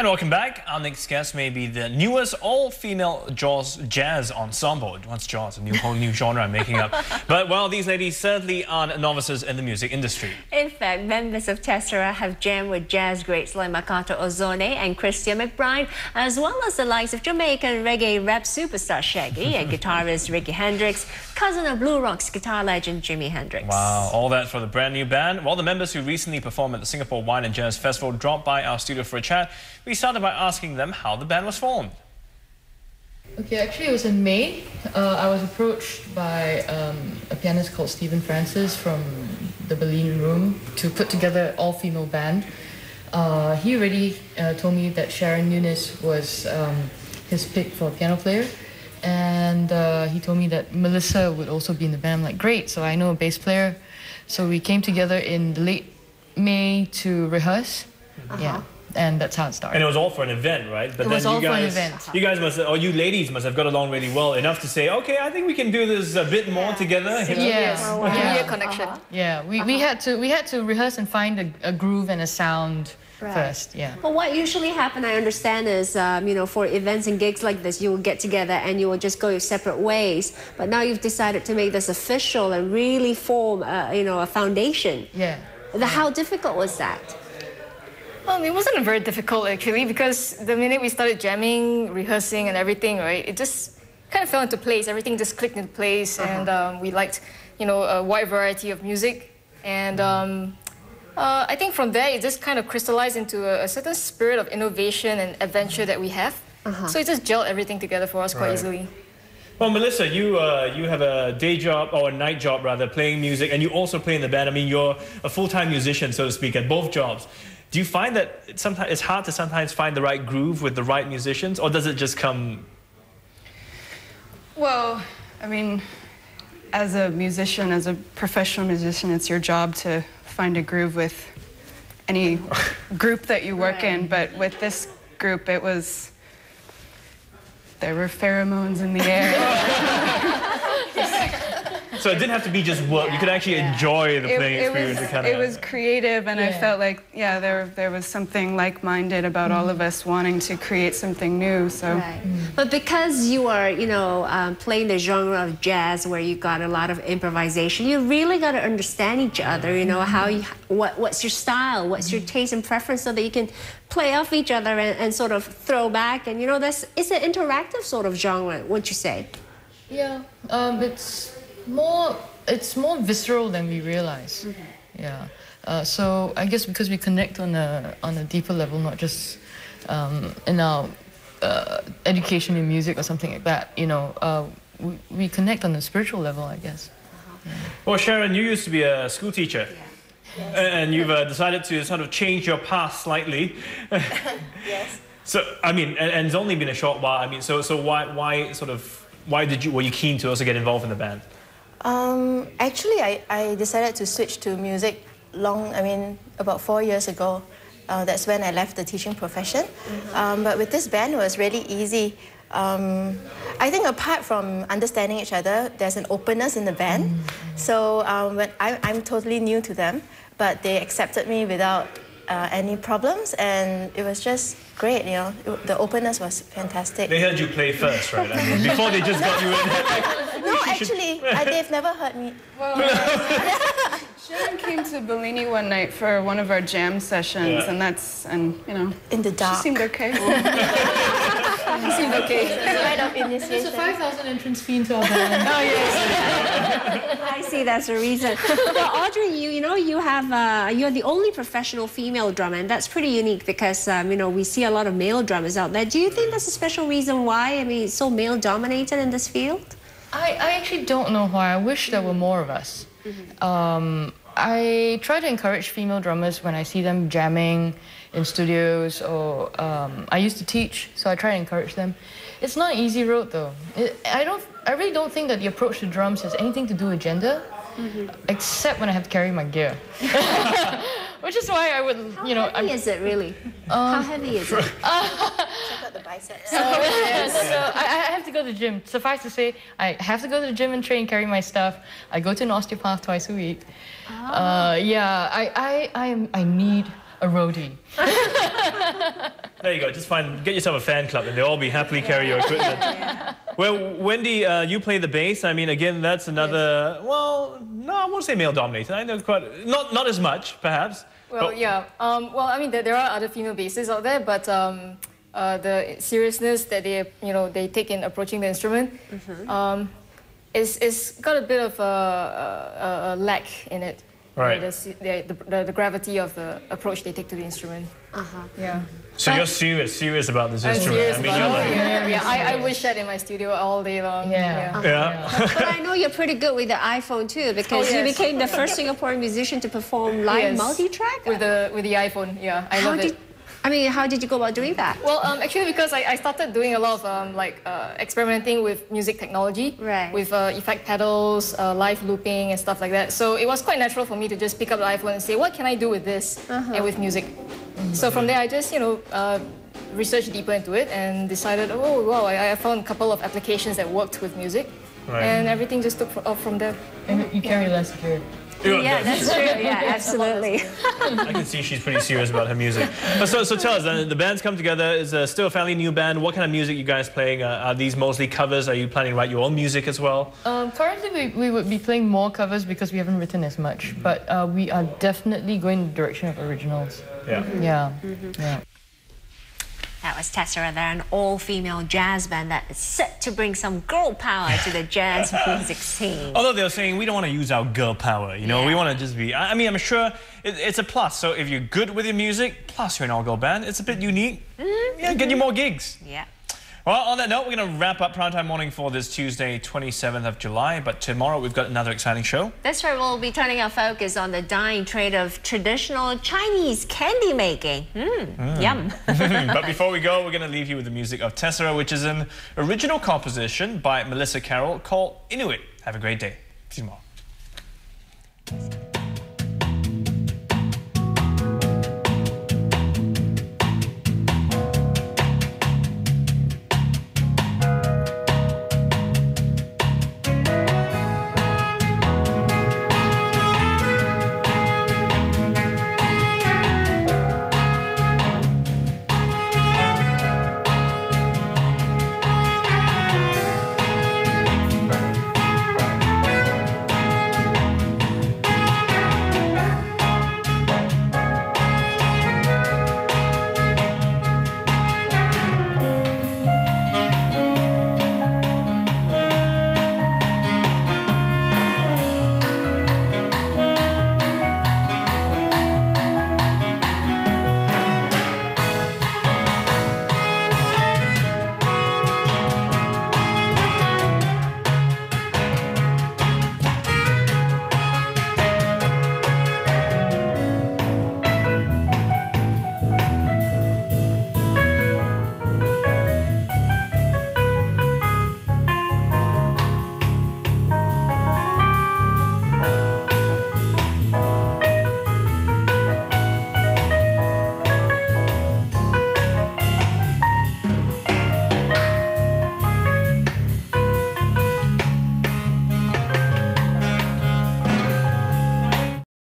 And welcome back. Our next guest may be the newest all-female jazz ensemble. What's jazz? A whole new genre I'm making up. But, well, these ladies certainly aren't novices in the music industry. In fact, members of Tessera have jammed with jazz greats like Makoto Ozone and Christian McBride, as well as the likes of Jamaican reggae rap superstar Shaggy and guitarist Ricky Hendrix, cousin of Blue Rock's guitar legend Jimi Hendrix. Wow, all that for the brand new band. Well, the members who recently performed at the Singapore Wine and Jazz Festival dropped by our studio for a chat. We started by asking them how the band was formed. Okay, actually it was in May. I was approached by a pianist called Stephen Francis from the Berlin Room to put together an all-female band. He already told me that Sharon Nunes was his pick for a piano player. And he told me that Melissa would also be in the band. I'm like, great, so I know a bass player. So we came together in the late May to rehearse. Yeah. And that's how it started. And it was all for an event, right? But it was all for an event. You guys must, or you ladies must have got along really well enough to say, okay, I think we can do this a bit more together. Yeah, connection. Yeah, we had to rehearse and find a groove and a sound first. Yeah. But what usually happens, I understand, is you know, for events and gigs like this, you will get together and you will just go your separate ways. But now you've decided to make this official and really form, you know, a foundation. Yeah. How difficult was that? It wasn't very difficult actually, because the minute we started jamming, rehearsing and everything, right, it just kind of fell into place. Everything just clicked into place, and we liked, you know, a wide variety of music. And I think from there, it just kind of crystallized into a certain spirit of innovation and adventure that we have. So it just gelled everything together for us quite easily. Well, Melissa, you have a day job, or a night job rather, playing music, and you also play in the band. I mean, you're a full-time musician, so to speak, at both jobs. Do you find that it's hard to sometimes find the right groove with the right musicians, or does it just come? Well, I mean, as a musician, as a professional musician, it's your job to find a groove with any group that you work in. But with this group, there were pheromones in the air. So it didn't have to be just work. You could actually enjoy the playing experience. It was creative, and I felt like, yeah, there was something like-minded about all of us wanting to create something new. So, But because you are, you know, playing the genre of jazz where you got a lot of improvisation, you really got to understand each other. You know, how what's your style, what's your taste and preference, so that you can play off each other and sort of throw back. And you know, it's an interactive sort of genre, wouldn't you say? Yeah, it's more visceral than we realize. Yeah. So I guess because we connect on a deeper level, not just in our education in music or something like that. You know, we connect on a spiritual level, I guess. Well, Sharon, you used to be a school teacher. And you've decided to sort of change your path slightly. Yes. So I mean, and it's only been a short while. I mean, so why were you keen to also get involved in the band? Actually, I decided to switch to music about 4 years ago. That's when I left the teaching profession. But with this band, it was really easy. I think apart from understanding each other, there's an openness in the band. So when I'm totally new to them, but they accepted me without any problems, and it was just great, you know. The openness was fantastic. They heard you play first, right? I mean, before they just got you in. No, actually, they've never heard me. well, Sharon came to Bellini one night for one of our jam sessions, and you know, in the dark. She seemed okay. She seemed okay. Right of initiation. It's a 5,000 entrance fee into our band. Oh yes. I see, that's the reason. Well, Audrey, you know, you're the only professional female drummer, and that's pretty unique because you know, we see a lot of male drummers out there. Do you think that's a special reason why? I mean, it's so male-dominated in this field? I actually don't know why. I wish there were more of us. I try to encourage female drummers when I see them jamming in studios, or I used to teach, so I try to encourage them. It's not an easy road though. I really don't think that the approach to drums has anything to do with gender, except when I have to carry my gear. Which is why I would, you know... How heavy is it really? How heavy is it? Check out the biceps. I have to go to the gym. Suffice to say, I have to go to the gym and train, carry my stuff. I go to an osteopath twice a week. Yeah, I need a roadie. There you go. Just get yourself a fan club, and they'll all be happily carry your equipment. Well, Wendy, you play the bass. I mean, again, that's another. Yes. Well, no, I won't say male-dominated. I know quite not as much, perhaps. Well, but, yeah. Well, I mean, there are other female bassists out there, but the seriousness that they take in approaching the instrument, is got a bit of a lack in it. Right. The gravity of the approach they take to the instrument. Yeah. So you're serious about this instrument. Serious I wish that in my studio all day long. Yeah. But I know you're pretty good with the iPhone too, because you became the first Singaporean musician to perform live multi-track with the iPhone. Yeah, I love it. I mean, how did you go about doing that? Well, actually, because I started doing a lot of experimenting with music technology, with effect pedals, live looping, and stuff like that. So it was quite natural for me to just pick up the iPhone and say, what can I do with this and with music? So from there, I just researched deeper into it and decided, oh wow, I found a couple of applications that worked with music, and everything just took off from there. And you carry less gear. Yeah, that's true. Yeah, absolutely. I can see she's pretty serious about her music. So tell us, the band's come together. It's still a fairly new band. What kind of music are you guys playing? Are these mostly covers? Are you planning to write your own music as well? Currently, we would be playing more covers because we haven't written as much. But we are definitely going in the direction of originals. Yeah. That was Tessera. They're an all-female jazz band that is set to bring some girl power to the jazz music scene. Although they're saying we don't want to use our girl power, we want to just be... I mean, I'm sure it's a plus. So if you're good with your music, plus you're an all-girl band, it's a bit unique. Get you more gigs. Yeah. Well, on that note, we're going to wrap up Primetime Morning for this Tuesday, 27th of July. But tomorrow, we've got another exciting show. That's right. We'll be turning our focus on the dying trade of traditional Chinese candy making. Yum. But before we go, we're going to leave you with the music of Tessera, which is an original composition by Melissa Carroll called Inuit. Have a great day. See you tomorrow.